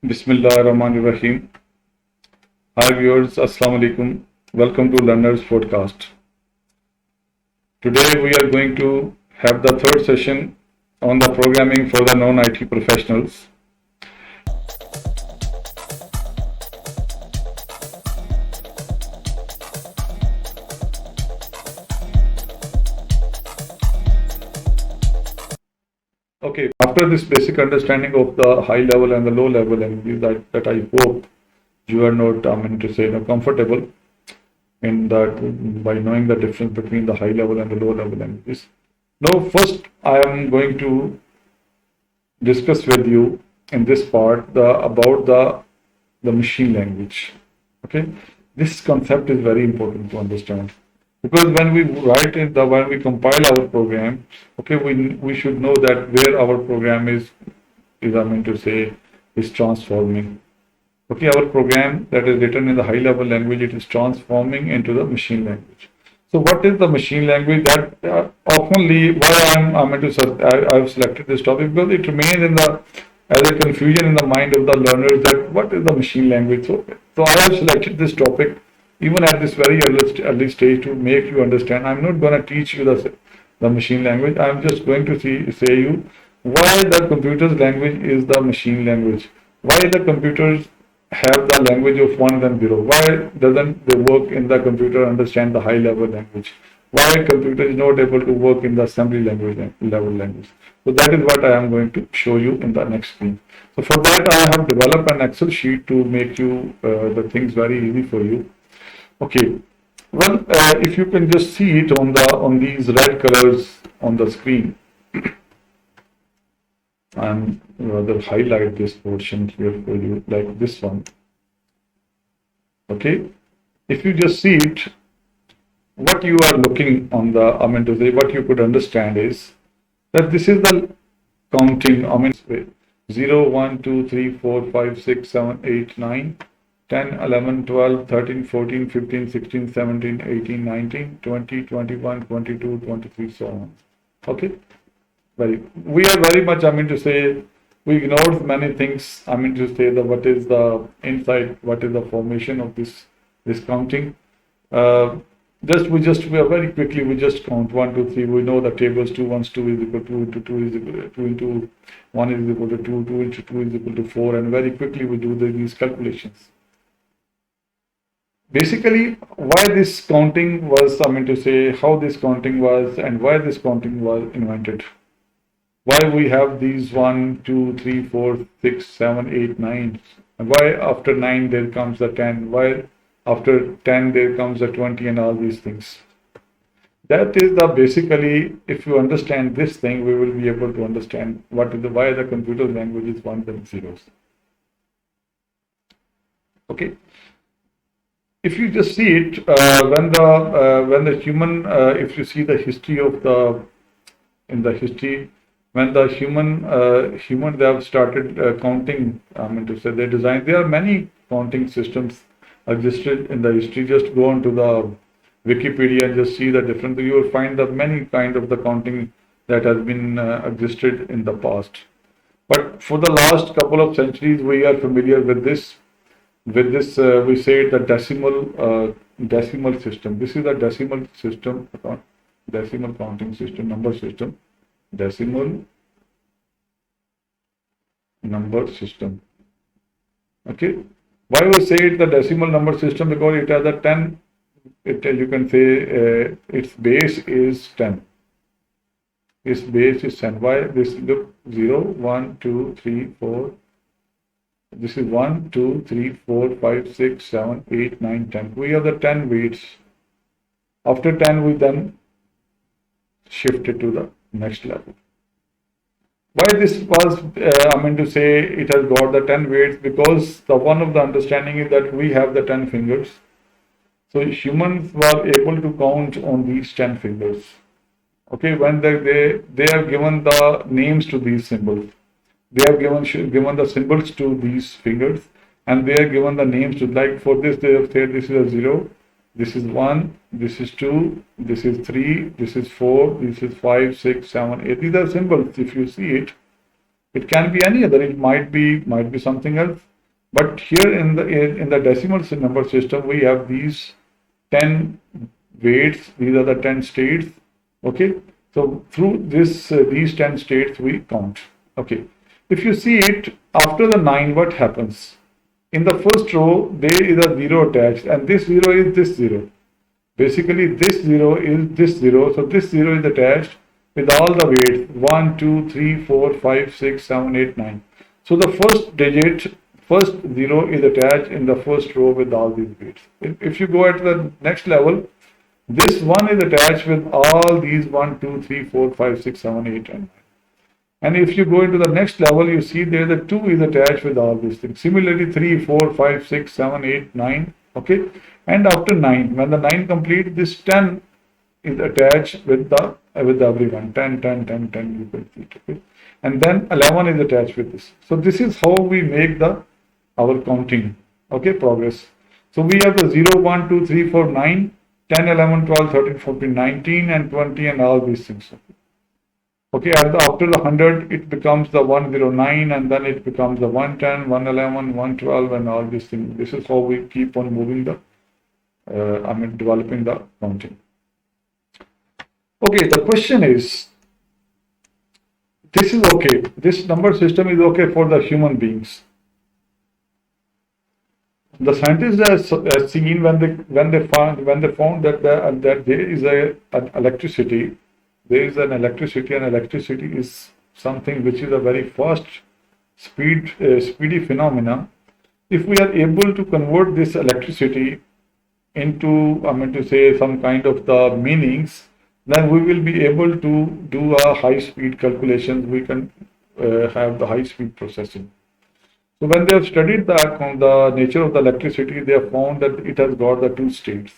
Bismillahirrahmanirrahim. Hi viewers, Assalamu alaikum. Welcome to Learners Podcast. Today we are going to have the third session on the programming for the non-IT professionals. Okay, after this basic understanding of the high level and the low level languages that I hope you are not comfortable in that by knowing the difference between the high level and the low level languages. Now, first I am going to discuss with you in this part about the machine language. Okay, this concept is very important to understand because when we when we compile our program, okay, we should know that where our program is transforming. Okay, our program that is written in the high level language, it is transforming into the machine language. So what is the machine language? That oftenly why I've selected this topic because it remains in the as a confusion in the mind of the learners that what is the machine language. So I have selected this topic even at this very early stage to make you understand. I'm not going to teach you the machine language. I'm just going to say you why the computer's language is the machine language. Why the computers have the language of ones and zero. Why doesn't the work in the computer understand the high level language? Why computer is not able to work in the assembly level language? So that is what I am going to show you in the next screen. So for that I have developed an Excel sheet to make you the things very easy for you. Okay. Well, if you can just see it on these red colors on the screen. I'm rather highlight this portion here for you, like this one. Okay, if you just see it, what you are looking on what you could understand is that this is the counting. 0, 1, 2, 3, 4, 5, 6, 7, 8, 9, 10, 11, 12, 13, 14, 15, 16, 17, 18, 19, 20, 21, 22, 23, so on. Okay. We are very much, we ignored many things. What is the inside, what is the formation of this counting. We are very quickly, we just count 1, 2, 3. We know the tables 2 1 2 is equal to 2 is equal to 2 into 1 is equal to 2, 2 into 2 is equal to 4, and very quickly we do these calculations. Basically, why this counting was, how this counting was and why this counting was invented. Why we have these 1, 2, 3, 4, 6, 7, 8, 9, and why after 9 there comes the 10, why after 10 there comes the 20 and all these things. That is basically, if you understand this thing, we will be able to understand why the computer language is ones and zeros. Okay. If you just see it, when the human, if you see the history of when the human they have started counting, they designed. There are many counting systems existed in the history. Just go on to the Wikipedia and just see the difference. You will find that many kind of the counting that has been existed in the past. But for the last couple of centuries, we are familiar with this. We say the decimal system. This is a decimal system, decimal counting system, number system. Decimal number system. Okay, why we say it the decimal number system? Because it has a 10. You can say its base is 10. Its base is 10. Why this? Look, 0, 1, 2, 3, 4. This is 1, 2, 3, 4, 5, 6, 7, 8, 9, 10. We have the 10 weights. After 10, we then shift it to the next level. Why this was, it has got the 10 weights, because the one of the understanding is that we have the 10 fingers. So humans were able to count on these 10 fingers. Okay, when they have given the names to these symbols. They have given the symbols to these fingers, and they are given the names to, like for this they have said this is a 0. This is 1, this is 2, this is 3, this is 4, this is 5, 6, 7, 8. These are symbols. If you see it, it can be any other. It might be something else. But here in the decimal number system, we have these 10 weights. These are the 10 states. Okay. So through this these 10 states we count. Okay. If you see it after the 9, what happens? In the first row, there is a 0 attached, and this 0 is this 0. Basically, this 0 is this 0. So this 0 is attached with all the weights 1, 2, 3, 4, 5, 6, 7, 8, 9. So the first digit, first 0 is attached in the first row with all these weights. If you go at the next level, this 1 is attached with all these 1, 2, 3, 4, 5, 6, 7, 8, and 9. And if you go into the next level, you see there the 2 is attached with all these things. Similarly, 3, 4, 5, 6, 7, 8, 9. Okay. And after 9, when the 9 complete, this 10 is attached with everyone. 10, 10, 10, 10, you can see it. Okay. And then 11 is attached with this. So this is how we make our counting. Okay, progress. So we have the 0, 1, 2, 3, 4, 9, 10, 11, 12, 13, 14, 19, and 20, and all these things. Okay, after the 100, it becomes the 109, and then it becomes the 110, 111, 112, and all these things. This is how we keep on moving developing the counting. Okay, the question is, this is okay. This number system is okay for the human beings. The scientists have seen when they found that there is an electricity. There is an electricity, and electricity is something which is a very fast, speedy phenomena. If we are able to convert this electricity into, some kind of the meanings, then we will be able to do a high-speed calculations. We can have the high-speed processing. So when they have studied the nature of the electricity, they have found that it has got the 2 states.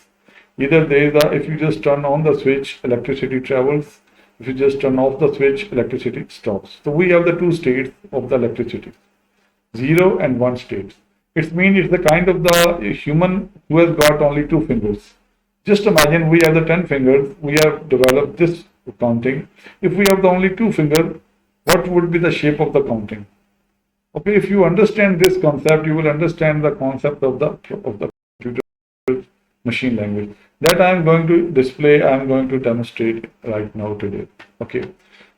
Either if you just turn on the switch, electricity travels. If you just turn off the switch, electricity stops. So we have the 2 states of the electricity, 0 and 1 state. It means it's the kind of the human who has got only 2 fingers. Just imagine we have the 10 fingers. We have developed this counting. If we have the only 2 fingers, what would be the shape of the counting? Okay, if you understand this concept, you will understand the concept of the computer machine language. That I am going to display, I am going to demonstrate right now today. Okay,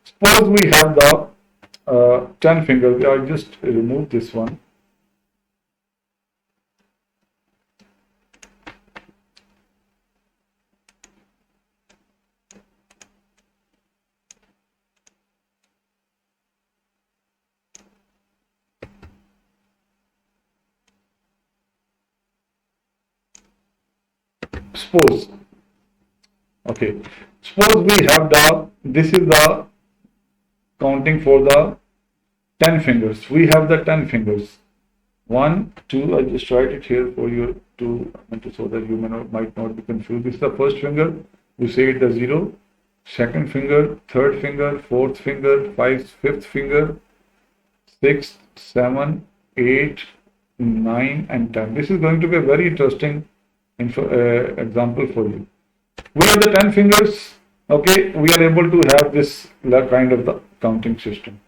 suppose we have the 10 fingers. I just remove this one. Suppose we have this is the counting for the 10 fingers. We have the 10 fingers. 1, 2, I just write it here for you so that you might not be confused. This is the first finger. We say it the 0. Second finger, third finger, fourth finger, fifth finger, 6, 7, 8, 9, and 10. This is going to be a very interesting example for you. We have the 10 fingers. Okay, we are able to have this kind of the counting system.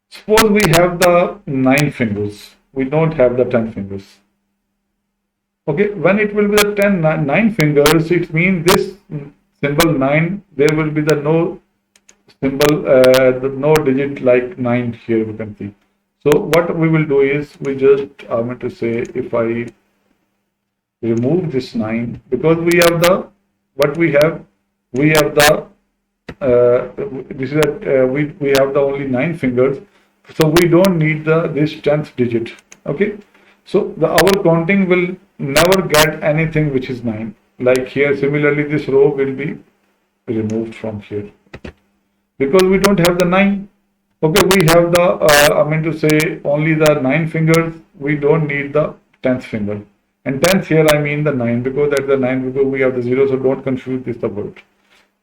Suppose we have the 9 fingers. We don't have the 10 fingers. Okay, when it will be the 9 fingers, it means this symbol 9, there will be the no symbol, no digit like 9 here, we can see. So what we will do is, we just, if I remove this 9, because we have the, we have the, we have the only 9 fingers, so we don't need this 10th digit. Okay, so our counting will never get anything which is 9. Like here, similarly, this row will be removed from here because we don't have the 9. Okay, we have the, only the 9 fingers. We don't need the 10th finger. And 10th here, I mean the 9, because that's the 9, because we have the 0, so don't confuse the word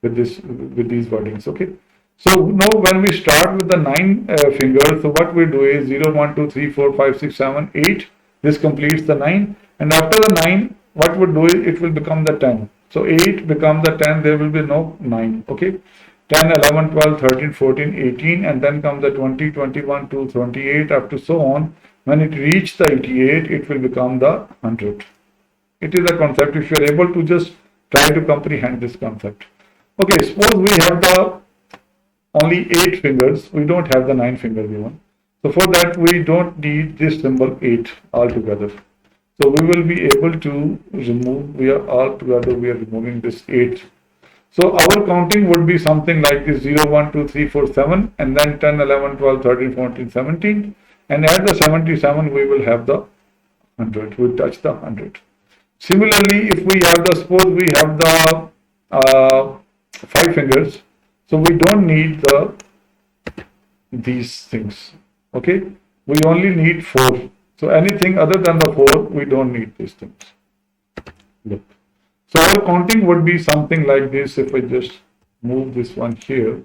with these wordings. Okay, so now when we start with the 9 fingers, so what we do is 0, 1, 2, 3, 4, 5, 6, 7, 8. This completes the 9, and after the 9, what we do is it will become the 10. So 8 becomes the 10. There will be no 9. Okay, 10, 11, 12, 13, 14, 18, and then comes the 20, 21, 2, 28, up to so on. When it reaches the 88, it will become the 100. It is a concept. If you are able to just try to comprehend this concept. Okay, suppose we have the only 8 fingers. We don't have the 9 fingers even. So for that, we don't need this symbol 8 altogether. So we will be able to remove, we are removing this 8. So our counting would be something like this: 0, 1, 2, 3, 4, 7, and then 10, 11, 12, 13, 14, 17. And at the 77, we will have the 100. We touch the 100. Similarly, if we have the, suppose we have the 5 fingers, so we don't need these things. Okay, we only need 4. So anything other than the 4, we don't need these things. Look. So our counting would be something like this. If I just move this one here,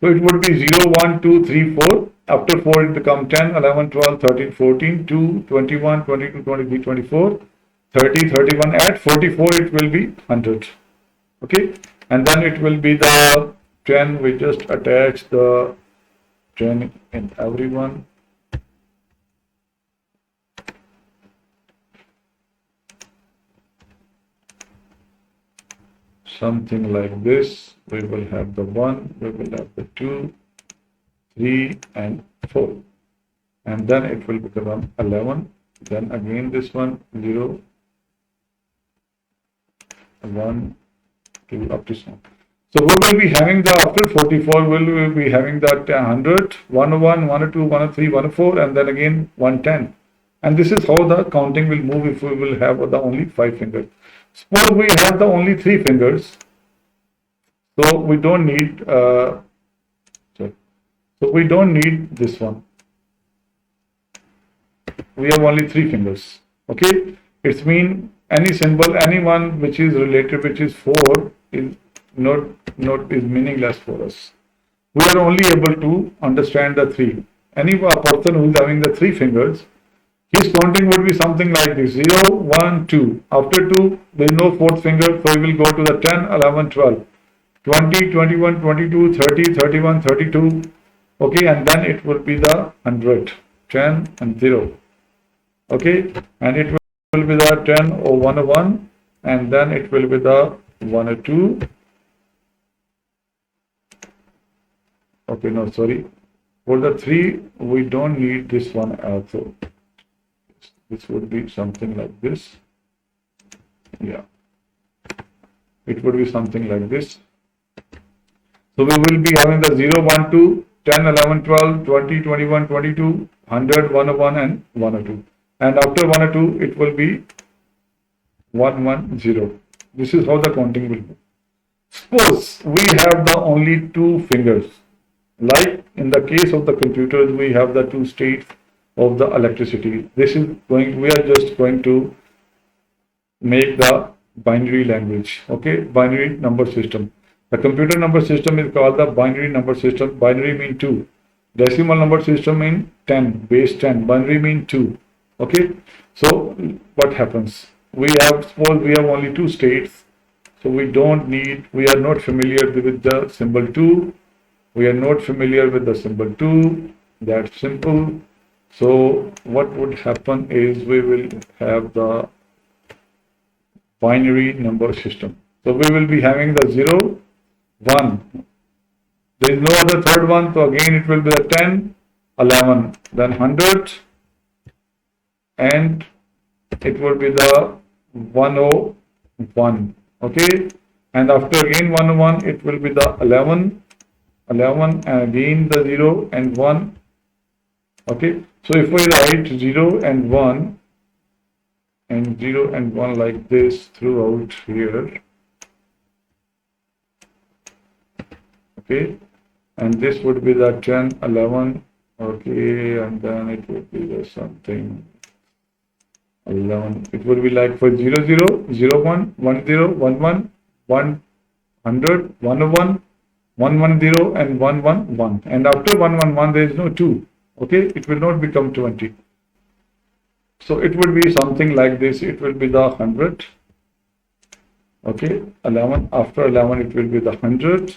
so it would be 0, 1, 2, 3, 4. After 4, it becomes 10, 11, 12, 13, 14, 2, 21, 22, 23, 24, 30, 31. At 44, it will be 100. Okay, and then it will be the 10. We just attach the 10 in everyone. Something like this. We will have the 1, we will have the 2, 3, and 4. And then it will become 11. Then again this one, 0, 1, 2, up to 7. So we will be having the, after 44, we will be having that 100, 101, 102, 103, 104, and then again 110. And this is how the counting will move if we will have the only 5 fingers. Suppose we have the only 3 fingers, so we don't need we don't need this one. We have only 3 fingers. Okay, it's mean any symbol, any one which is related, which is 4, is not is meaningless for us. We are only able to understand the 3. Any person who is having the 3 fingers, his counting would be something like this: 0, 1, 2. After 2, there is no 4th finger, so we will go to the 10, 11, 12, 20, 21, 22, 30, 31, 32. Okay, and then it will be the 100, 10 and 0. Okay, and it will be the 10 or 101, and then it will be the 102. Okay, no, sorry. For the 3, we don't need this one also. This would be something like this. Yeah, it would be something like this. So we will be having the 0, 1, 2, 10, 11, 12, 20, 21, 22, 100, 101, and 102. And after 102, it will be 110. This is how the counting will be. Suppose we have the only 2 fingers. Like in the case of the computers, we have the 2 states of the electricity. This is going, we are just going to make the binary language. Okay, binary number system. The computer number system is called the binary number system. Binary mean 2. Decimal number system mean 10, base 10. Binary mean 2. Okay, so what happens? We have, suppose we have only 2 states. So we don't need, we are not familiar with the symbol 2. We are not familiar with the symbol 2. That's simple. So what would happen is we will have the binary number system. So we will be having the 0, 1. There is no other third one. So again it will be the 10, 11, then 100, and it will be the 101. Okay, and after again 101, it will be the 11, and again the 0 and 1. Okay, so if we write 0 and 1 and 0 and 1 like this throughout here, okay, and this would be the 10, 11, okay, and then it would be the something 11. It would be like for 0, 0, 0, 1, 1, 0, 1, 1, 100, 101, 110, and 111. And after 111, there is no 2. Okay, it will not become 20. So it would be something like this. It will be the 100. Okay, 11. After 11, it will be the 100.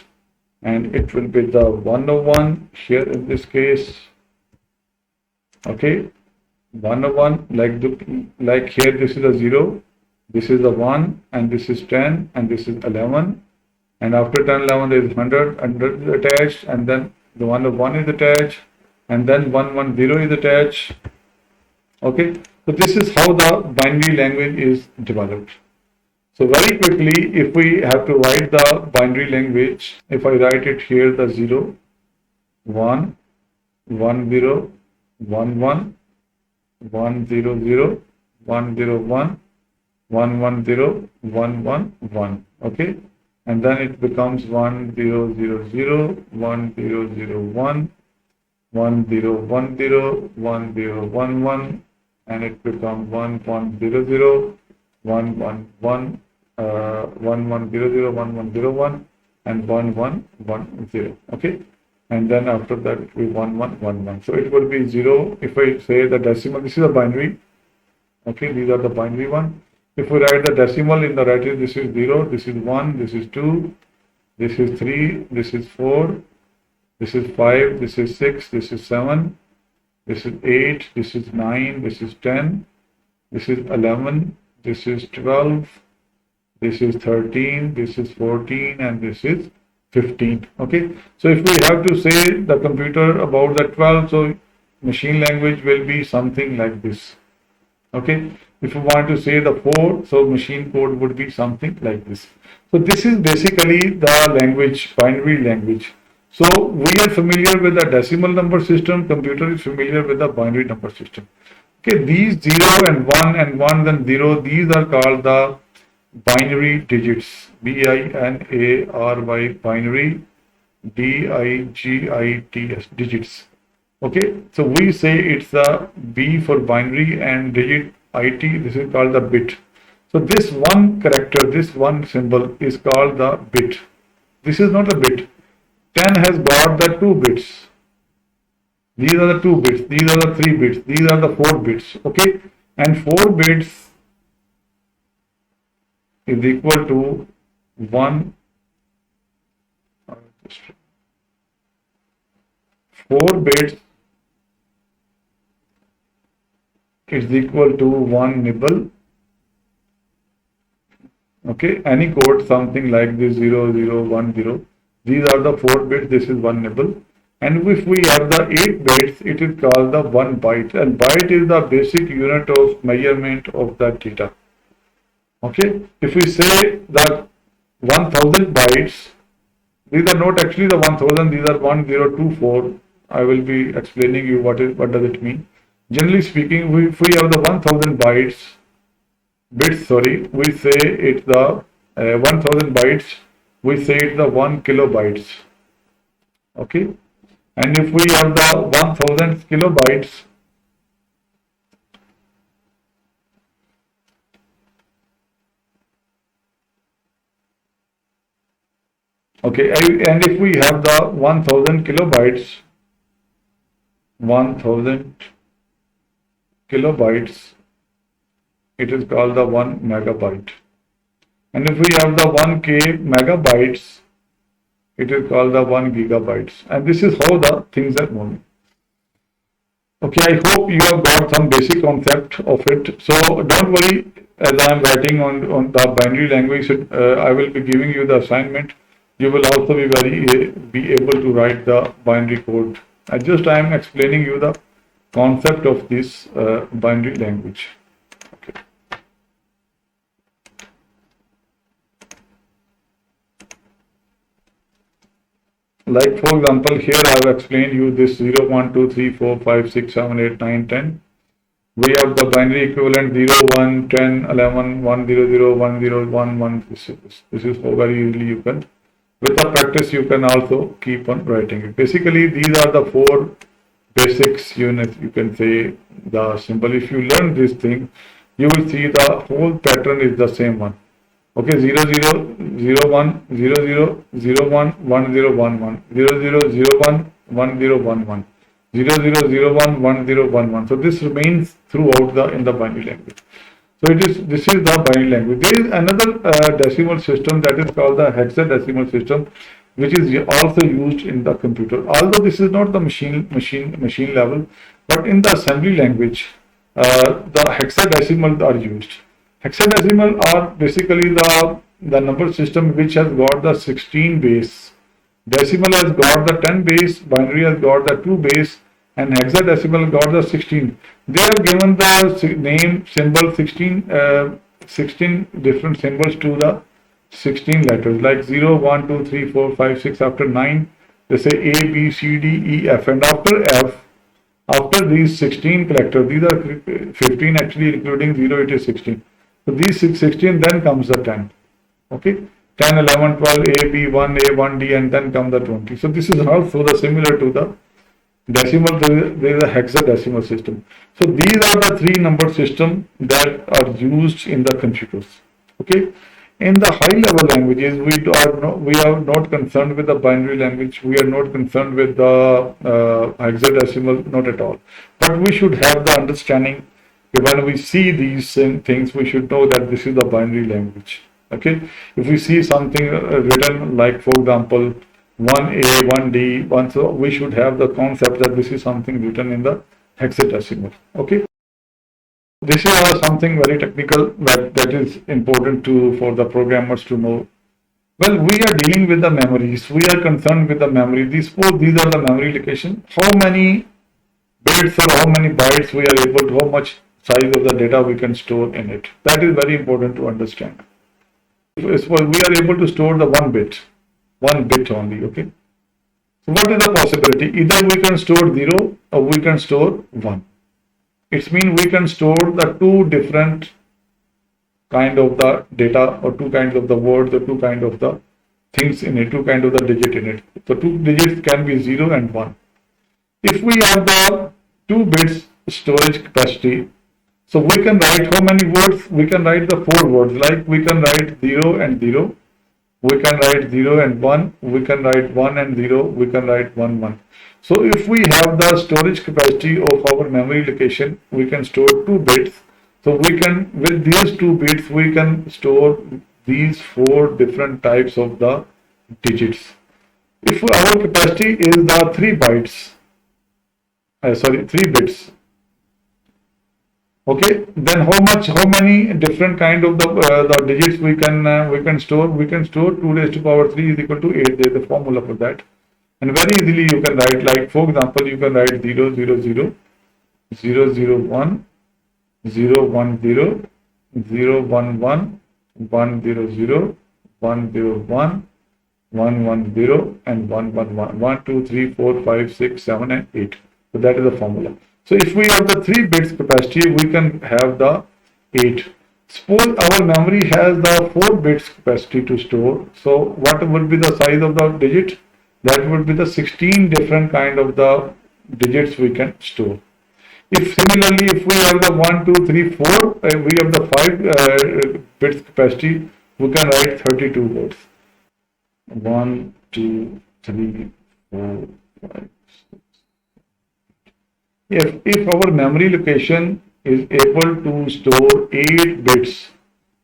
And it will be the 101 here in this case. Okay, 101, like here this is a 0, this is a 1, and this is 10, and this is 11, and after 10, 11 there is 100 is attached, and then the 101 is attached, and then 110 is attached. Okay, so this is how the binary language is developed. So very quickly, if we have to write the binary language, if I write it here, the 0, 1, 1, 0, 1, 1, 1, 0, 0, 1, 0, 1, 1, 1, 0, 1, 1, 1. Okay, and then it becomes 1, 0, 0, 0, 1, 0, 0, 1, 1, 0, 1, 0, 1, 0, 1, 1, and it becomes 1, 1, 0, 0, 1, 1, 1, 1, 1, 0, 0, 1, 1, 0, 1, and 1, 1, 1, 0. Okay, and then after that it will be 1, 1, 1, 1. So it will be 0. If I say the decimal, this is a binary. Okay, these are the binary one. If we write the decimal in the right, this is 0, this is 1, this is 2, this is 3, this is 4, this is 5, this is 6, this is 7, this is 8, this is 9, this is 10, this is 11, this is 12, this is 13, this is 14, and this is 15. Okay, so if we have to say the computer about the 12, so machine language will be something like this. Okay, if you want to say the 4, so machine code would be something like this. So this is basically the language, binary language. So we are familiar with the decimal number system, computer is familiar with the binary number system. Okay, these 0 and 1 and 1 then 0, these are called the binary digits, B-I-N-A-R-Y, binary, D-I-G-I-T-S, digits. Okay, so we say it's a B for binary and digit IT, this is called the bit. So this one character, this one symbol is called the bit. This is not a bit. 10 has got the 2 bits. These are the 2 bits, these are the 3 bits, these are the 4 bits. Okay, and 4 bits is equal to 1. 4 bits is equal to 1 nibble. Okay, any code something like this 0, 0, 1, 0. These are the 4 bits, this is 1 nibble. And if we have the 8 bits, it is called the 1 byte. And byte is the basic unit of measurement of the data. Okay, if we say that 1000 bytes, these are not actually the 1000, these are 1024. I will be explaining you what does it mean. Generally speaking, if we have the 1000 bits, we say it's the 1000 bytes, we say it's the 1 kilobytes. Okay, and if we have the 1000 kilobytes, okay, and if we have the 1000 kilobytes, 1000 kilobytes, it is called the 1 megabyte. And if we have the 1k megabytes, it is called the 1 gigabytes. And this is how the things are moving. Okay, I hope you have got some basic concept of it. So don't worry, as I am writing on the binary language, I will be giving you the assignment. You will also be able to write the binary code. I am explaining you the concept of this binary language. Okay. Like for example, here I have explained you this 0, 1, 2, 3, 4, 5, 6, 7, 8, 9, 10. We have the binary equivalent 0, 1, 10, 11, 1, 0, 0, 1, 0, 1, 1. This is how very easily you can. With the practice, you can also keep on writing it. Basically, these are the 4 basics units. You can say the symbol. If you learn this thing, you will see the whole pattern is the same one. Okay, 0, 0, 0, 1, 0, 0, 0, 1, 1, 0, 1, 1, 0, 0, 0, 1, 1, 0, 1, 1, 0, 0, 0, 1, 1, 0, 1, 1. So this remains throughout in the binary language. So this is the binary language. There is another decimal system that is called the hexadecimal system, which is also used in the computer. Although this is not the machine level, But in the assembly language, the hexadecimal are used. Hexadecimal are basically the number system which has got the 16 base. Decimal has got the 10 base, binary has got the 2 base, and hexadecimal got the 16. They have given the name symbol 16 different symbols to the 16 letters, like 0, 1, 2, 3, 4, 5, 6. After 9, they say A, B, C, D, E, F, and after F, after these 16 characters, these are 15 actually, including 0, it is 16. So these 16, then comes the 10. Okay, 10, 11, 12, A, B, 1, A, 1, D, and then come the 20. So this is also similar to the decimal. There is a hexadecimal system. So these are the three number system that are used in the computers. Okay. In the high level languages, we are not concerned with the binary language. We are not concerned with the hexadecimal, not at all. But we should have the understanding that when we see these things, we should know that this is the binary language. Okay. If we see something written like, for example, 1A, 1D, 1, so we should have the concept that this is something written in the hexadecimal. Okay. This is something very technical that is important for the programmers to know. Well, we are dealing with the memories. We are concerned with the memory. These are the memory location. How many bits or how many bytes we are able to, how much size of the data we can store in it. That is very important to understand. We are able to store the one bit only. Okay. So what is the possibility? Either we can store 0 or we can store 1. It means we can store the two different kind of the data, or two kinds of the words, or two kind of the things in it, two kind of the digit in it. So two digits can be 0 and 1. If we have the 2 bits storage capacity, so we can write how many words? We can write the 4 words, like we can write 0 and 0, we can write 0 and 1, we can write 1 and 0, we can write 1, 1. So if we have the storage capacity of our memory location, we can store 2 bits. So we can, with these 2 bits, we can store these 4 different types of the digits. If our capacity is the 3 bits, okay, then how many different kind of the digits we can store? We can store 2 raised to power 3 is equal to 8. There is a formula for that. And very easily you can write, like for example, you can write 0, 0, 0, 0, 0, 1, 0, 1, 0, 0, 1, 1, 1, 0, 0, 1, 0, 1, 1, 1, 0, and 1, 1, 1, 1, 2, 3, 4, 5, 6, 7, and 8. So that is the formula. So if we have the 3 bits capacity, we can have the 8. Suppose our memory has the 4 bits capacity to store. So what would be the size of the digit? That would be the 16 different kind of the digits we can store. If similarly, if we have the 1, 2, 3, 4, we have the 5 bits capacity, we can write 32 words. 1, 2, 3, 4, 5, 6. If our memory location is able to store 8 bits,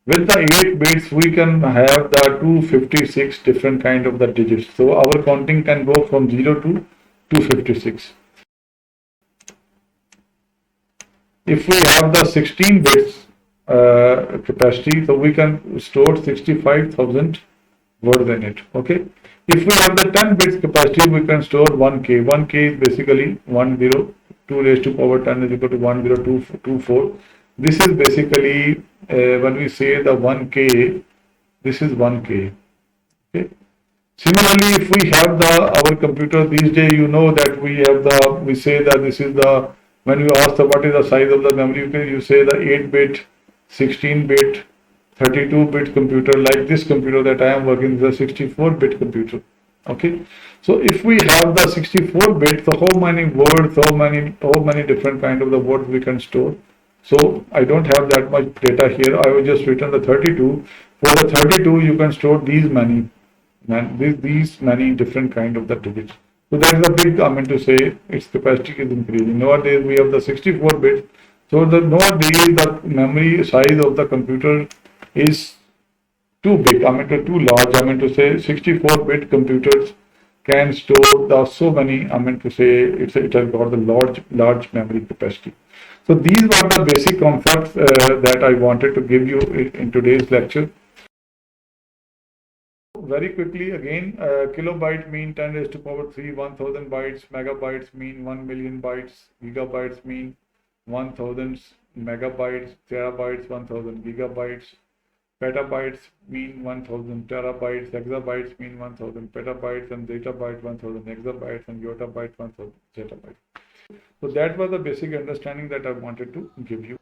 with the 8 bits, we can have the 256 different kind of the digits. So our counting can go from 0 to 256. If we have the 16 bits capacity, so we can store 65,000 words in it. Okay. If we have the 10 bits capacity, we can store 1K. 1K is basically 10. 2 raised to power 10 is equal to 1024. This is basically when we say the 1K, this is 1K. Okay. Similarly, if we have our computer these days, you know that we say that this is the, when you ask what is the size of the memory, you say the 8-bit, 16-bit, 32-bit computer. Like this computer that I am working is a 64-bit computer. Okay. So if we have the 64 bits, so how many words, how many different kind of the words we can store? So I don't have that much data here. I will just written the 32. For the 32, you can store these many different kind of the digits. So that is a big, to say its capacity is increasing. Nowadays we have the 64 bits. So nowadays the memory size of the computer is too big. Too large. To say 64-bit computers can store the so many, I meant to say, it has got the large memory capacity. So these were the basic concepts that I wanted to give you in today's lecture. Very quickly again, kilobyte mean 10 raised to power 3, 1000 bytes, megabytes mean 1 million bytes, gigabytes mean 1000 megabytes, terabytes 1000 gigabytes, petabytes mean 1000 terabytes, exabytes mean 1000 petabytes, and zettabyte 1000 exabytes, and yottabyte 1000 zettabytes. So that was the basic understanding that I wanted to give you.